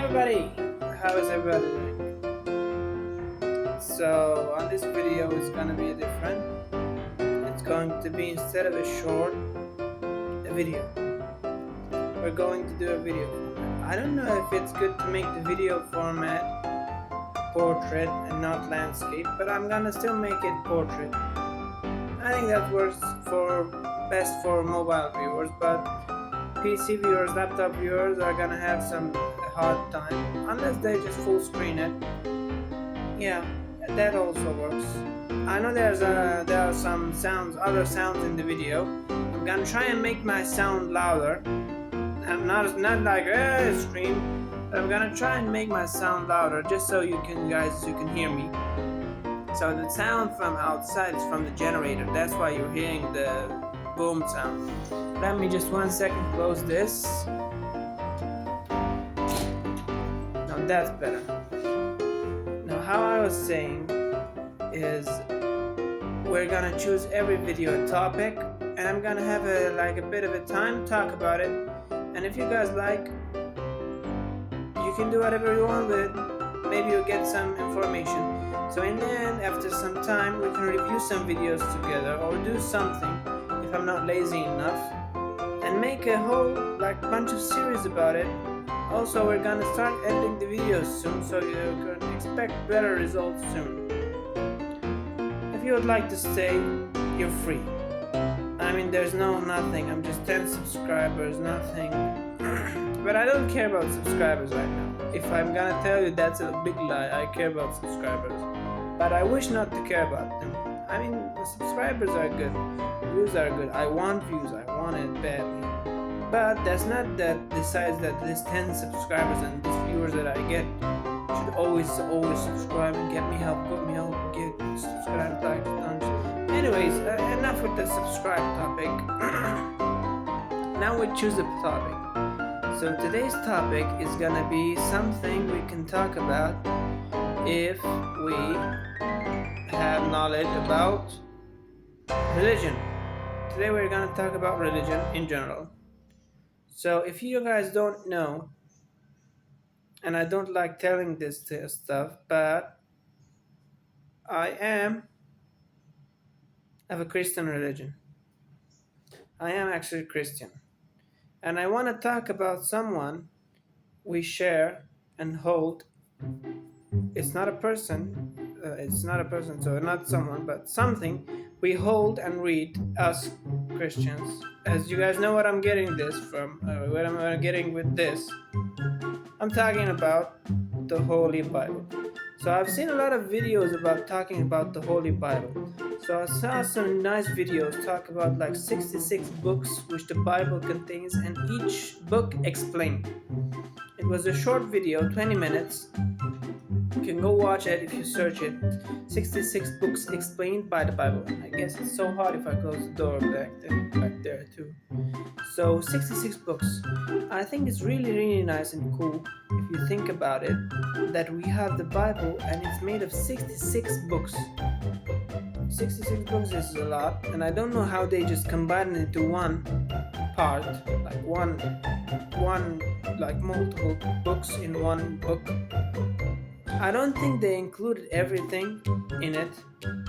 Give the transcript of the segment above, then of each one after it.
everybody! How is everybody doing? So on this video it's gonna be different. It's going to be, instead of a short, a video. We're going to do a video format. I don't know if it's good to make the video format portrait and not landscape, but I'm gonna still make it portrait. I think that works best for mobile viewers, but PC viewers, laptop viewers are gonna have some hard time unless they just full screen it. Yeah, that also works. I know there are some other sounds in the video. I'm gonna try and make my sound louder. I'm not like scream, but I'm gonna try and make my sound louder just so you can hear me. So the sound from outside is from the generator. That's why you're hearing the boom sound. Let me just 1 second close this. Now that's better. Now how I was saying is we're gonna choose every video a topic, and I'm gonna have a bit of a time talk about it. And if you guys like, you can do whatever you want with it. Maybe you'll get some information. So in the end, after some time, we can review some videos together or do something if I'm not lazy enough, and make a whole bunch of series about it. Also, we're gonna start editing the videos soon, so you can expect better results soon. If you would like to stay, you're free. I mean, there's nothing. I'm just 10 subscribers, nothing. But I don't care about subscribers right now. If I'm gonna tell you, that's a big lie. I care about subscribers, but I wish not to care about them. I mean, the subscribers are good, views are good. I want views, I want it badly. But that's not that decides that this 10 subscribers and these viewers that I get should always subscribe and get me help, get subscribe, like, anyways, enough with the subscribe topic. Now we choose a topic. So today's topic is gonna be something we can talk about if we have knowledge about religion. Today we're gonna talk about religion in general. So if you guys don't know, and I don't like telling this stuff, but I have a Christian religion. I am actually Christian. And I want to talk about someone we share and hold. It's not a person, so not someone, but something we hold and read as Christians. As you guys know what I'm getting this from, what I'm getting with this. I'm talking about the Holy Bible. So I've seen a lot of videos about talking about the Holy Bible. So I saw some nice videos talk about 66 books which the Bible contains, and each book explained. It was a short video, 20 minutes. You can go watch it if you search it. 66 books explained by the Bible. I guess it's so hard if I close the door back there too. So 66 books. I think it's really, really nice and cool if you think about it, that we have the Bible and it's made of 66 books. 66 books is a lot, and I don't know how they just combine it into one part, multiple books in one book. I don't think they included everything in it.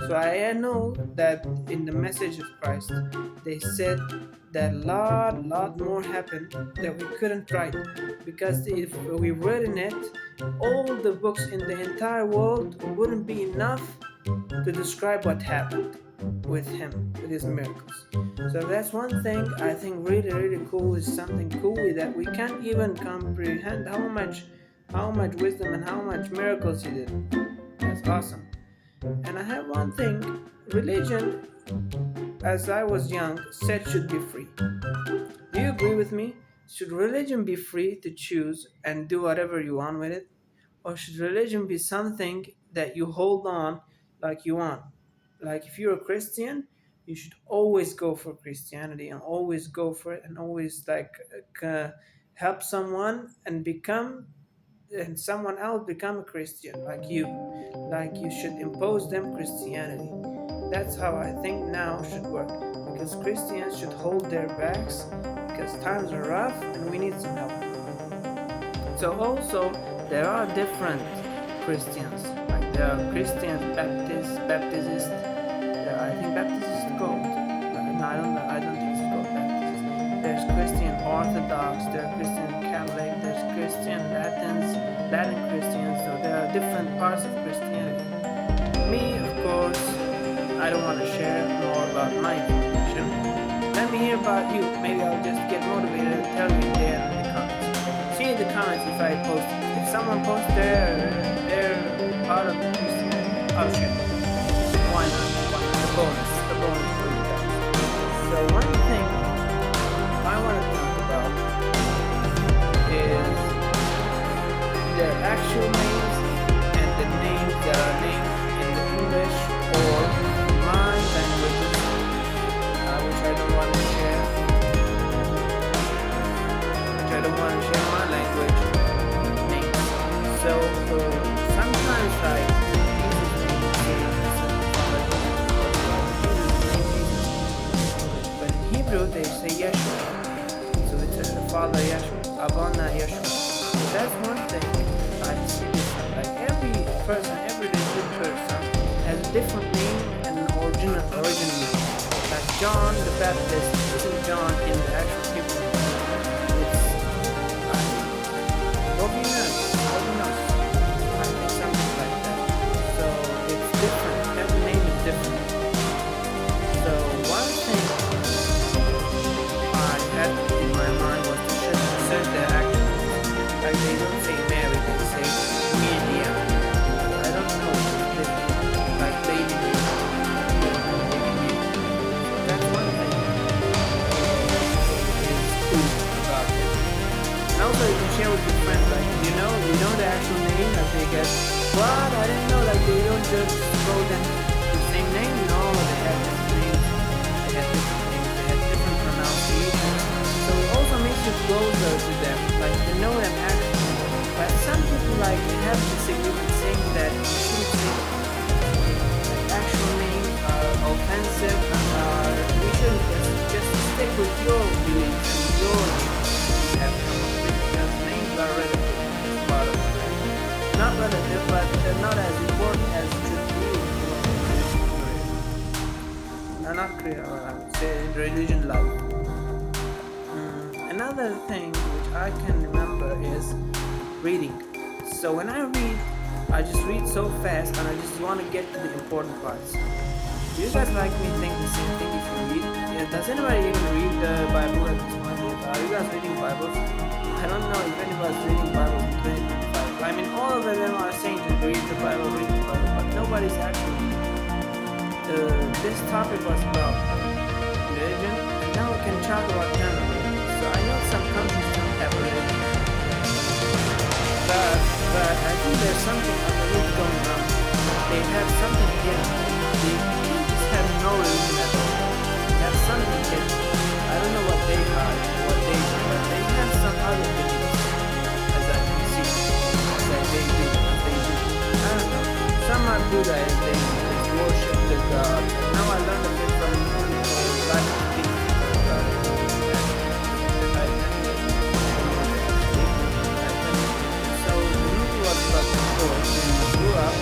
So I know that in the message of Christ, they said that a lot more happened that we couldn't write, because if we read in it, all the books in the entire world wouldn't be enough to describe what happened with him, with his miracles. So that's one thing I think really, really cool, is something cool that we can't even comprehend how much wisdom and how much miracles he did. That's awesome. And I have one thing, religion, as I was young, said should be free. Do you agree with me? Should religion be free to choose and do whatever you want with it? Or should religion be something that you hold on like you want? Like if you're a Christian, you should always go for Christianity and always go for it, and always help someone and someone else become a Christian like you. Like you should impose them Christianity. That's how I think now should work, because Christians should hold their backs, because times are rough and we need some help. So also there are different Christians. Like there are Christians, Baptists, Baptists. I think Baptist is called. No, I don't know. I don't think it's called Baptist. There's Christian Orthodox. There are Christian Catholic. There's Christian Latin Christians. So there are different parts of Christianity. Me, of course, I don't want to share more about my information. Let me hear about you. Maybe I'll just get motivated and tell you there in the comments. See in the comments if I post. If someone posts their part of Christianity, I'll share. Why not? Why not? A bonus for you guys. So one thing I want to talk about is their actual names and the names that are named in the English or my languages, which I don't want to share. Which I don't want to share my language names. So sometimes but in Hebrew they say Yeshua. So it's a Father Yeshua, Abana Yeshua. So that's one thing I see. Like every person, every religious person has a different name and an original name. Like John the Baptist isn't John in the actual Hebrew. It's Robinas. I think something like that. So it's different. Every name is different. So one thing I had in my mind was to search their actual names. Like they don't say Mary, they say Media. I don't know if they like Lady Mary. That's one thing is cool about it. And also you can share with your friends, like you know the actual name that they get. What? I didn't know, like they don't just throw them the same name. No, they have different names. They have different names. They have different pronunciations. So it also makes you closer to them, like to know them actually. But some people like have disagreed with saying that you shouldn't say like actual names are offensive. We shouldn't just stick with your beliefs and your names you have come up with, because names are relative. It's part of it. Not relative, but they're not as important as it should be. Not clear, I would say, in religion life. Another thing which I can remember is reading. So when I read, I just read so fast and I just want to get to the important parts. Do you guys like me think the same thing if you read? Yeah, does anybody even read the Bible at this point? Are you guys reading Bibles? I don't know if anybody's reading Bibles in 2025. I mean, all of them are saying to read the Bible, but nobody's actually reading. This topic was about religion, and now we can talk about general religion. So I know some countries don't have religion, but I think there's something underneath going on. They have something hidden. They can't just have no religion at all. They have something hidden. I don't know what they are, what they do, but they have some other beliefs, as I can see, that they do. I don't know. Some are Buddhists, they just worship the gods. Now I learned a bit from a movie called Life of Pi about it. So the movie was about the boy who grew up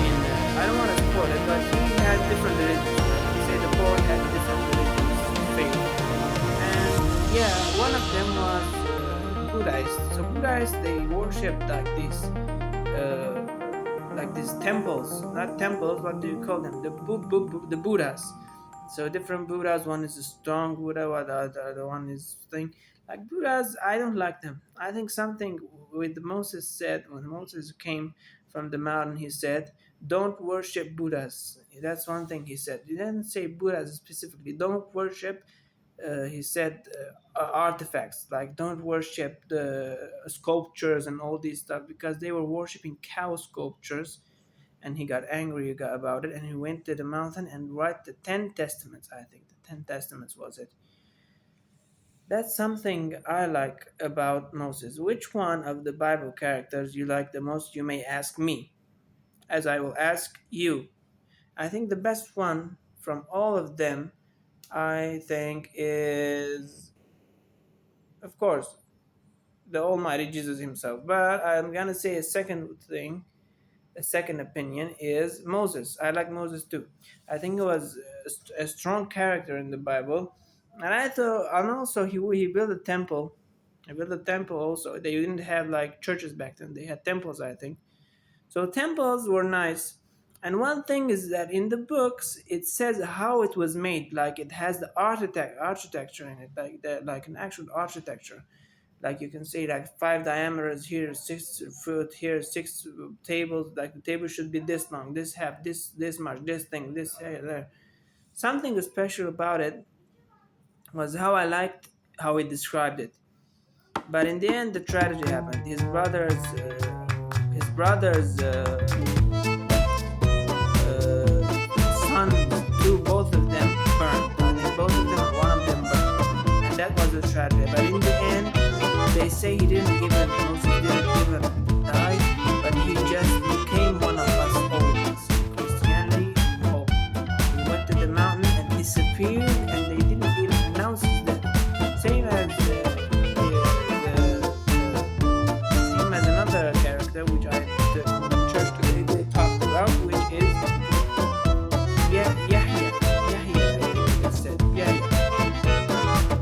in, I don't want to spoil it, but he had different religions. He said the boy had different religious faith. And yeah, one of them was Buddhist. So Buddhists, they worship like these temples, not temples, what do you call them? The Buddhas. So different Buddhas. One is a strong Buddha, while the other one is thing. Like Buddhas, I don't like them. I think something with Moses said when Moses came from the mountain, he said, "Don't worship Buddhas." That's one thing he said. He didn't say Buddhas specifically. Don't worship. He said artifacts, like don't worship the sculptures and all these stuff, because they were worshiping cow sculptures, and he got angry about it, and he went to the mountain and wrote the 10 testaments. I think the 10 testaments was it. That's something I like about Moses. Which one of the Bible characters you like the most, you may ask me, as I will ask you. I think the best one from all of them, I think, is, of course, the Almighty Jesus Himself. But I'm gonna say a second thing. A second opinion is Moses. I like Moses too. I think he was a strong character in the Bible, and I thought, and also he built a temple. He built a temple also. They didn't have like churches back then. They had temples, I think. So temples were nice. And one thing is that in the books it says how it was made. Like it has the architecture in it, like an actual architecture. Like you can say like five diameters here, 6 foot here, six tables. Like the table should be this long, this half, this much, this thing, this here, there. Something special about it was how I liked how he described it. But in the end, the tragedy happened. His brother's son, both of them burned. I think both of them, one of them burned, and that was a tragedy. But in the end, they say Moses didn't even die, but he just became one of us all. Christianity, oh, he went to the mountain and disappeared, and they didn't even announce his death. Same as same as another character which the church today they talked about, which is Yahya. I think it said Yahya.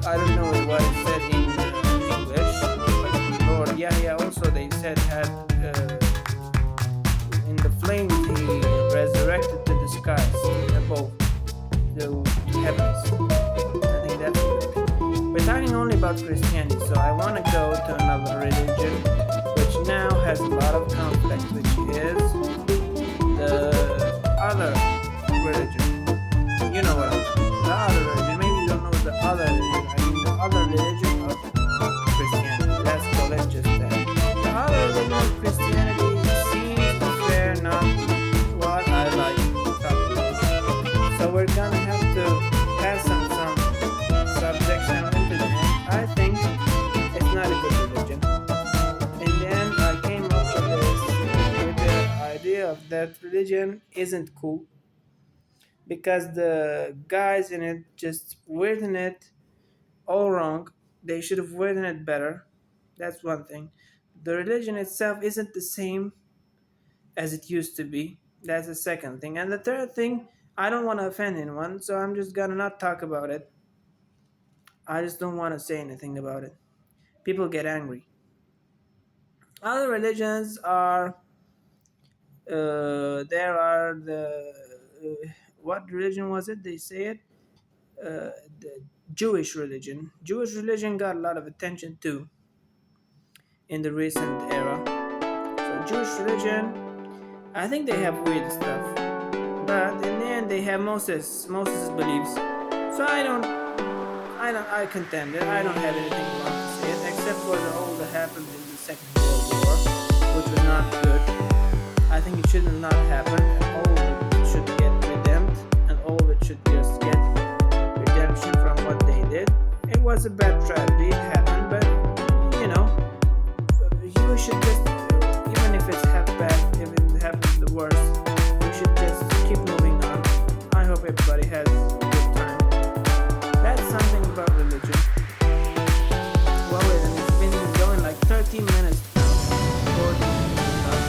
I don't know what it said in English, but Lord Yahya also they said had in the flames he resurrected to the skies above the heavens. I think that's it. We're talking only about Christianity, so I want to go to another religion which now has a lot of conflict, which is the other religion. You know what I'm talking about. The other religion. Maybe you don't know the other religion. I mean the other religion of Christianity. Let's call it just that. The other religion of Christianity seems fair, not what I like to talk about. So we're gonna have to pass on some subjects and into the end. I think it's not a good religion. In the end, I came up with the idea of that religion isn't cool, because the guys in it just written it all wrong. They should have written it better. That's one thing. The religion itself isn't the same as it used to be. That's the second thing. And the third thing, I don't want to offend anyone, so I'm just gonna not talk about it. I just don't want to say anything about it. People get angry. Other religions are there are the what religion was it? They say it the Jewish religion. Jewish religion got a lot of attention too in the recent era. So Jewish religion, I think they have weird stuff, but in the end they have Moses' beliefs. So I contend it. I don't have anything wrong to say it, except for all that happened in the Second World War, which was not good. I think it should not happen, and all of it should get redeemed, and all of it should just get redemption from what they did. It was a bad tragedy, it happened, but you know, you should just, even if it's half bad, if it happens the worst, you should just keep moving on. I hope everybody has a good time. That's something about religion. Well, wait, and it's been going like 13 minutes now. 14 minutes now.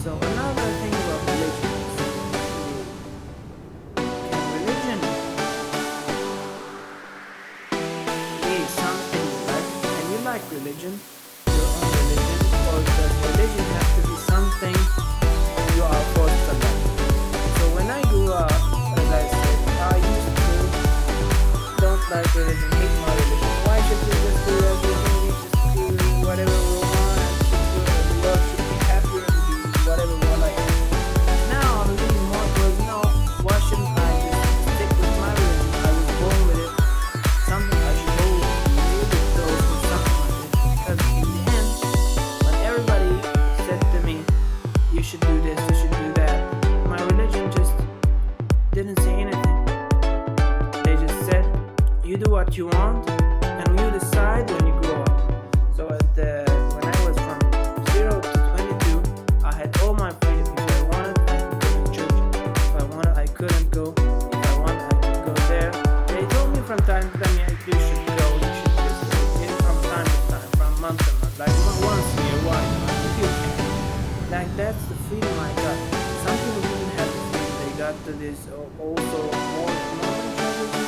So another thing about religion religion is something you like, and you like religion, your own religion, or does religion have to be something you are forced to like? So when I grew up, as I said, I used to don't like religion, hate my religion. Why should we just do everything? We just do whatever we want, and the world should be happier and do whatever we like. Now I'm leaning more towards, no, why shouldn't I just stick with my religion? I was born with it. Something I should always live with those or something like this. Because in the end, when everybody said to me, you should do this, you should do that, my religion just didn't say anything. They just said, you do what you want, and you decide when you grow up. So when I was from 0 to 22, I had all my freedom. If I wanted, I could go to church. If I wanted, I couldn't go. If I wanted, I could go there. They told me from time to time, yeah, you should go, you should just go. And from time to time. Like that's the freedom I got. Some people didn't have the freedom. They got to this also more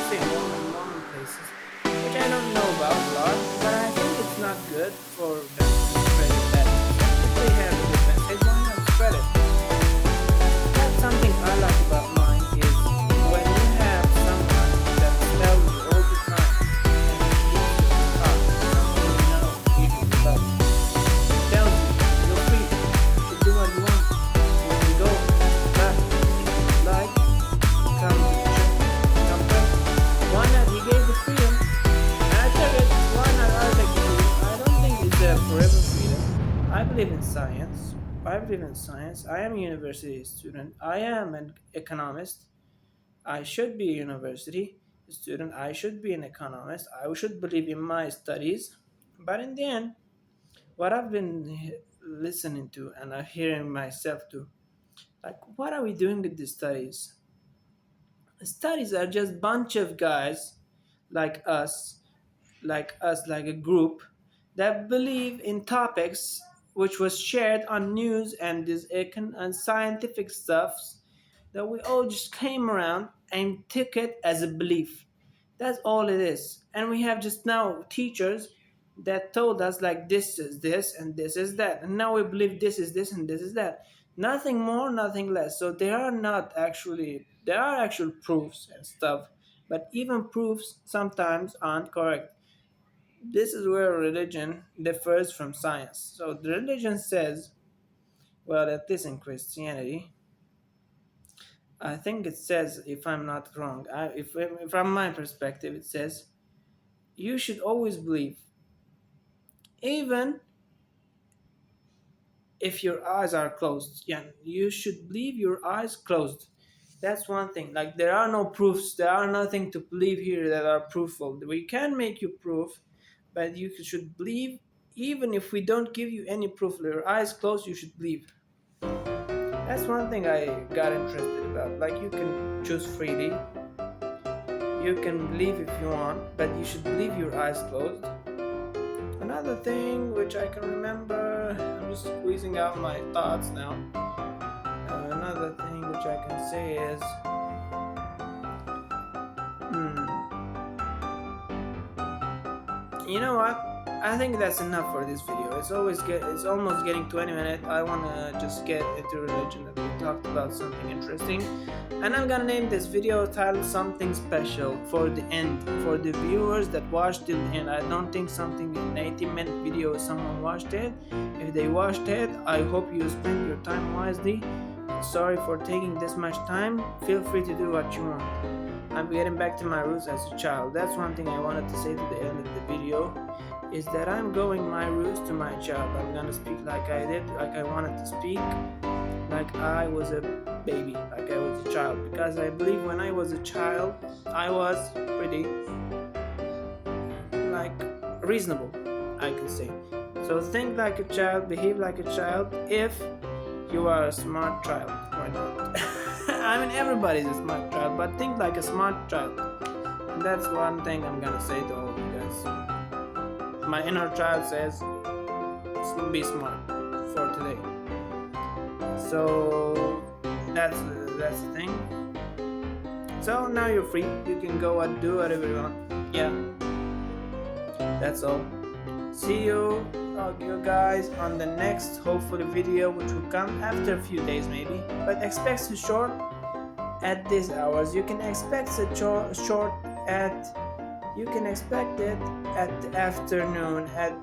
Mormon places, which I don't know about a lot, but I think it's not good for them to spread it that. If they have a good message, why not spread it? That's something I like about mine is when you have someone that tells you all the time and you know people love tells you you're free to do what you want. You can go back if you like, come pray. Why not? He gave the freedom and I took it. Why not? I take the freedom. I don't think it's a forever freedom. I believe in science. I am a university student. I am an economist. I should be a university student. I should be an economist. I should believe in my studies. But in the end, what I've been listening to and hearing myself to, like, what are we doing with the studies? Studies are just bunch of guys like us, like a group that believe in topics which was shared on news and this econ and scientific stuffs that we all just came around and took it as a belief. That's all it is. And we have just now teachers that told us like this is this and this is that. And now we believe this is this and this is that. Nothing more, nothing less. So there are actual proofs and stuff, but even proofs sometimes aren't correct. This is where religion differs from science. So the religion says, well, at least in Christianity, I think it says, if I'm not wrong, if from my perspective, it says you should always believe, even if your eyes are closed. Yeah, you should leave your eyes closed. That's one thing. Like there are no proofs. There are nothing to believe here that are proofful. We can make you proof, but you should believe. Even if we don't give you any proof, your eyes closed, you should believe. That's one thing I got interested about. Like you can choose freely. You can believe if you want, but you should leave your eyes closed. Another thing which I can remember, I'm just squeezing out my thoughts now. Another thing which I can say is, you know what? I think that's enough for this video. It's almost getting 20 minutes. I wanna just get into religion and we talked about something interesting. And I'm gonna name this video titled Something Special for the end. For the viewers that watched till the end. I don't think something in 80-minute video someone watched it. If they watched it, I hope you spend your time wisely. Sorry for taking this much time. Feel free to do what you want. I'm getting back to my roots as a child. That's one thing I wanted to say to the end of the video, is that I'm going my roots to my child. I'm gonna speak like I did, like I wanted to speak, like I was a baby, like I was a child. Because I believe when I was a child, I was pretty, like, reasonable, I can say. So think like a child, behave like a child, if you are a smart child. Why not? I mean, everybody's a smart child, but think like a smart child. And that's one thing I'm gonna say to all of you guys. My inner child says, be smart for today. So that's the thing. So now you're free. You can go and do whatever you want. Yeah. That's all. See you guys on the next hopefully video, which will come after a few days maybe. But expect a short at these hours. You can expect a short at. You can expect it at the afternoon, at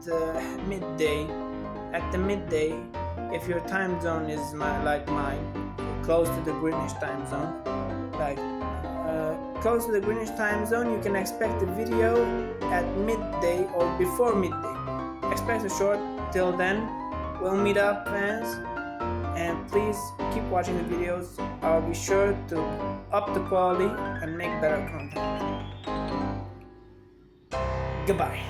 midday, if your time zone is like mine, close to the Greenwich time zone, like close to the Greenwich time zone, you can expect the video at midday or before midday. Expect a short. Till then, we'll meet up, fans, and please keep watching the videos. I'll be sure to up the quality and make better content. Goodbye.